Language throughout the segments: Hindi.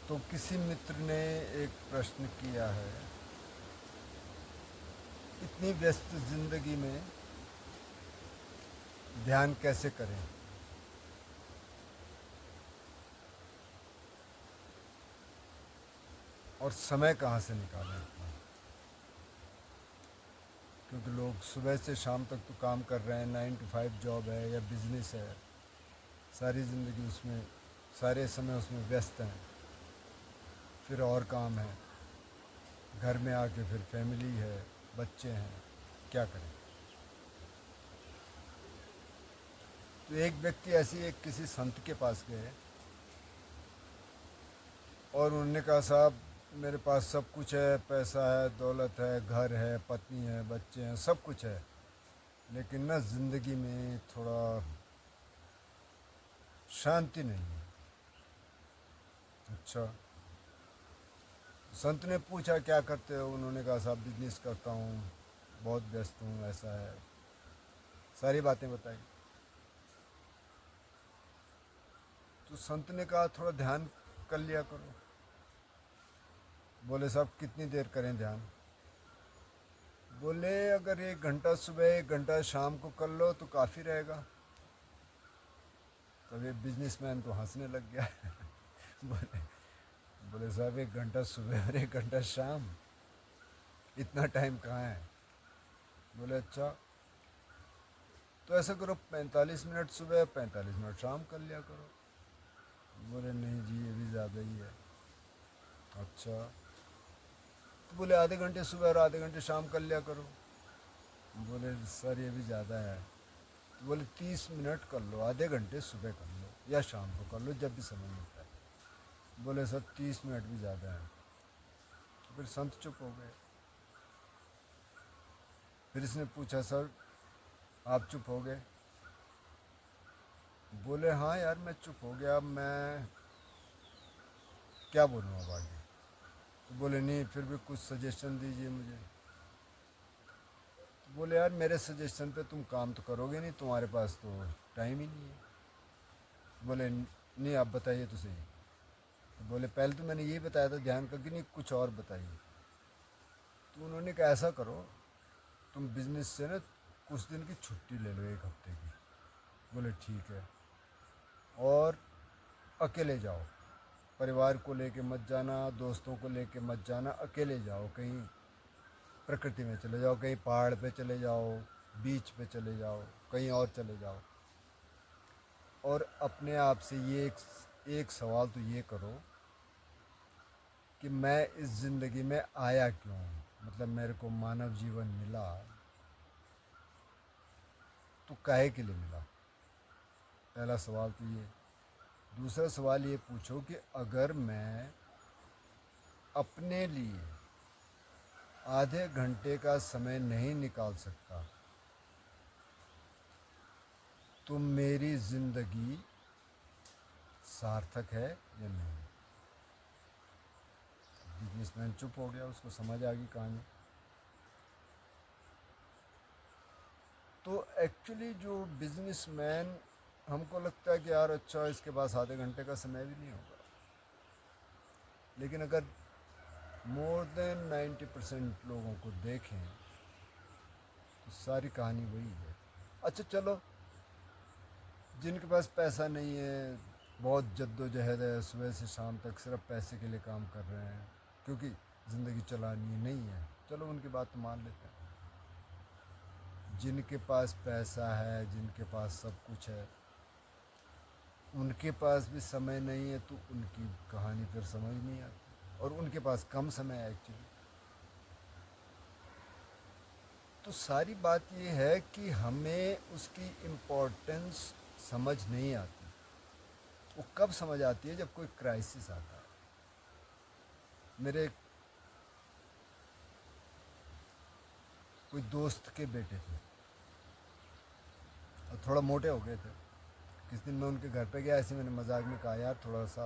तो किसी मित्र ने एक प्रश्न किया है, इतनी व्यस्त जिंदगी में ध्यान कैसे करें और समय कहाँ से निकालें इतना। क्योंकि लोग सुबह से शाम तक तो काम कर रहे हैं, 9 to 5 जॉब है या बिजनेस है, सारी ज़िंदगी उसमें, सारे समय उसमें व्यस्त हैं। फिर और काम है, घर में आके फिर फैमिली है, बच्चे हैं, क्या करें। तो एक व्यक्ति ऐसी एक किसी संत के पास गए और उन्होंने कहा, साहब मेरे पास सब कुछ है, पैसा है, दौलत है, घर है, पत्नी है, बच्चे हैं, सब कुछ है, लेकिन ना ज़िंदगी में थोड़ा शांति नहीं है। अच्छा, संत ने पूछा क्या करते हो, उन्होंने कहा साहब बिजनेस करता हूँ, बहुत व्यस्त हूँ, ऐसा है, सारी बातें बताई। तो संत ने कहा थोड़ा ध्यान कर लिया करो। बोले साहब कितनी देर करें ध्यान। बोले अगर 1 घंटा सुबह 1 घंटा शाम को कर लो तो काफ़ी रहेगा। तब ये बिजनेसमैन तो हंसने लग गया। बोले बोले साहब 1 घंटा सुबह और 1 घंटा शाम, इतना टाइम कहाँ है। बोले अच्छा, तो ऐसा करो 45 मिनट सुबह 45 मिनट शाम कर लिया करो। बोले नहीं जी ये भी ज़्यादा ही है। अच्छा, तो बोले आधे घंटे सुबह और आधे घंटे शाम कर लिया करो। बोले सर ये भी ज़्यादा है। तो बोले 30 मिनट कर लो, आधे घंटे सुबह कर लो या शाम को कर लो, जब भी समय मिलता है। बोले सर 30 मिनट भी ज़्यादा है। तो फिर संत चुप हो गए। फिर इसने पूछा सर आप चुप हो गए। बोले हाँ यार मैं चुप हो गया, अब मैं क्या बोलूँ अब आगे। तो बोले नहीं फिर भी कुछ सजेशन दीजिए मुझे। तो बोले यार मेरे सजेशन पे तुम काम तो करोगे नहीं, तुम्हारे पास तो टाइम ही नहीं है। बोले नहीं आप बताइए तो सही। तो बोले पहले तो मैंने यही बताया था ध्यान का, कि नहीं कुछ और बताइए। तो उन्होंने कहा ऐसा करो, तुम बिजनेस से ना कुछ दिन की छुट्टी ले लो, 1 हफ्ते की। बोले ठीक है, और अकेले जाओ, परिवार को लेके मत जाना, दोस्तों को लेके मत जाना, अकेले जाओ कहीं प्रकृति में चले जाओ, कहीं पहाड़ पे चले जाओ, बीच पे चले जाओ, कहीं और चले जाओ। और अपने आप से ये एक सवाल तो ये करो कि मैं इस ज़िंदगी में आया क्यों हूँ, मतलब मेरे को मानव जीवन मिला तो काहे के लिए मिला। पहला सवाल तो ये। दूसरा सवाल ये पूछो कि अगर मैं अपने लिए आधे घंटे का समय नहीं निकाल सकता तो मेरी ज़िंदगी सार्थक है या नहीं। बिजनेसमैन चुप हो गया, उसको समझ आ गई कहानी। तो एक्चुअली जो बिजनेसमैन, हमको लगता है कि यार अच्छा इसके पास आधे घंटे का समय भी नहीं होगा, लेकिन अगर मोर देन 90% लोगों को देखें तो सारी कहानी वही है। अच्छा चलो, जिनके पास पैसा नहीं है, बहुत जद्दोजहद है, सुबह से शाम तक सिर्फ पैसे के लिए काम कर रहे हैं क्योंकि ज़िंदगी चलानी नहीं है, चलो उनकी बात तो मान लेते हैं। जिनके पास पैसा है, जिनके पास सब कुछ है, उनके पास भी समय नहीं है, तो उनकी कहानी फिर समझ नहीं आती, और उनके पास कम समय है एक्चुअली। तो सारी बात ये है कि हमें उसकी इम्पोर्टेंस समझ नहीं आती। वो कब समझ आती है, जब कोई क्राइसिस आता है। मेरे कोई दोस्त के बेटे थे और थोड़ा मोटे हो गए थे। किस दिन मैं उनके घर पे गया, ऐसे मैंने मजाक में कहा यार थोड़ा सा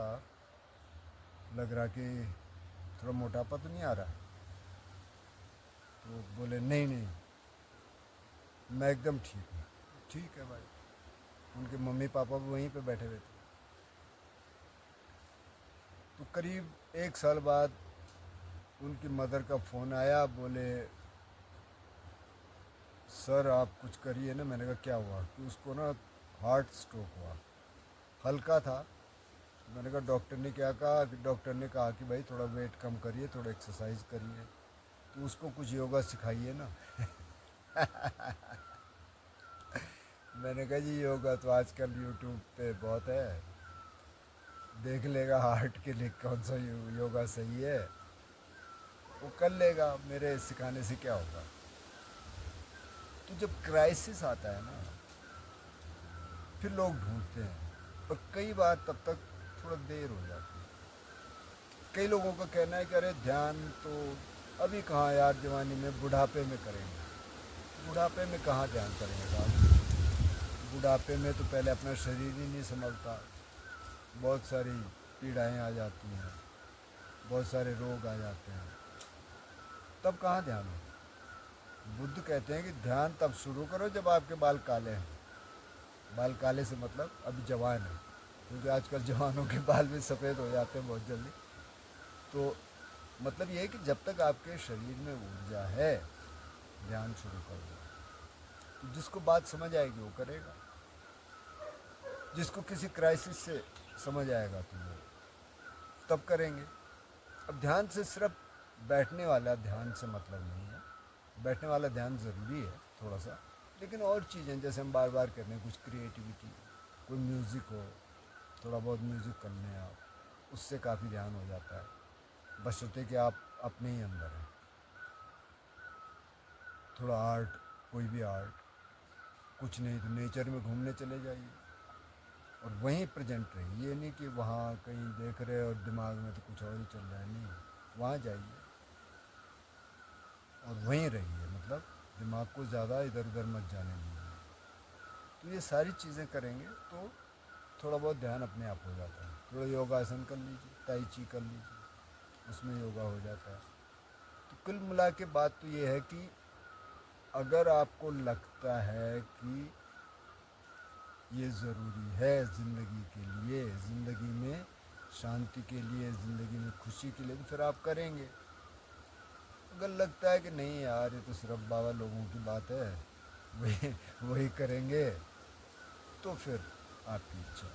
लग रहा कि थोड़ा मोटापा तो नहीं आ रहा। तो बोले नहीं नहीं मैं एकदम ठीक हूँ। ठीक है भाई। उनके मम्मी पापा भी वहीं पे बैठे हुए थे। तो करीब 1 साल बाद उनकी मदर का फ़ोन आया, बोले सर आप कुछ करिए ना। मैंने कहा क्या हुआ? कि उसको ना हार्ट स्ट्रोक हुआ, हल्का था। मैंने कहा डॉक्टर ने क्या कहा? कि डॉक्टर ने कहा कि भाई थोड़ा वेट कम करिए, थोड़ा एक्सरसाइज करिए, तो उसको कुछ योगा सिखाइए ना। मैंने कहा जी योगा तो आजकल यूट्यूब पे बहुत है, देख लेगा हार्ट के लिए कौन सा योगा सही है, वो कर लेगा, मेरे सिखाने से क्या होगा। तो जब क्राइसिस आता है ना, फिर लोग ढूंढते हैं, और कई बार तब तक थोड़ा देर हो जाती है। कई लोगों का कहना है कि अरे ध्यान तो अभी कहाँ यार, जवानी में, बुढ़ापे में करेंगे। बुढ़ापे में कहाँ ध्यान करेंगे साहब? बुढ़ापे में तो पहले अपना शरीर ही नहीं संभलता, बहुत सारी पीड़ाएं आ जाती हैं, बहुत सारे रोग आ जाते हैं, तब कहाँ ध्यान हो? बुद्ध कहते हैं कि ध्यान तब शुरू करो जब आपके बाल काले हैं। बाल काले से मतलब अभी जवान है, क्योंकि आजकल जवानों के बाल भी सफ़ेद हो जाते हैं बहुत जल्दी। तो मतलब ये है कि जब तक आपके शरीर में ऊर्जा है, ध्यान शुरू कर दो। तो जिसको बात समझ आएगी वो करेगा, जिसको किसी क्राइसिस से समझ आएगा तो वो तब करेंगे। अब ध्यान से सिर्फ बैठने वाला ध्यान से मतलब नहीं है, बैठने वाला ध्यान ज़रूरी है थोड़ा सा, लेकिन और चीज़ें जैसे हम बार बार करने, कुछ क्रिएटिविटी, कोई म्यूज़िक हो, थोड़ा बहुत म्यूज़िक कर लें आप, उससे काफ़ी ध्यान हो जाता है, बशर्ते कि आप अपने ही अंदर हैं। थोड़ा आर्ट, कोई भी आर्ट, कुछ नहीं तो नेचर में घूमने चले जाइए और वहीं प्रेजेंट रहिए। ये नहीं कि वहाँ कहीं देख रहे और दिमाग में तो कुछ और ही चल रहा है, नहीं, वहाँ जाइए और वहीं रहिए, मतलब दिमाग को ज़्यादा इधर उधर मत जाने दीजिए। तो ये सारी चीज़ें करेंगे तो थोड़ा बहुत ध्यान अपने आप हो जाता है। थोड़ा योगासन कर लीजिए, ताई ची कर लीजिए, उसमें योगा हो जाता है। तो कुल मिला के बात तो ये है कि अगर आपको लगता है कि ये ज़रूरी है ज़िंदगी के लिए, ज़िंदगी में शांति के लिए, ज़िंदगी में खुशी के लिए, तो फिर आप करेंगे। अगर लगता है कि नहीं यार ये तो सिर्फ बाबा लोगों की बात है, वही वही करेंगे, तो फिर आपकी इच्छा।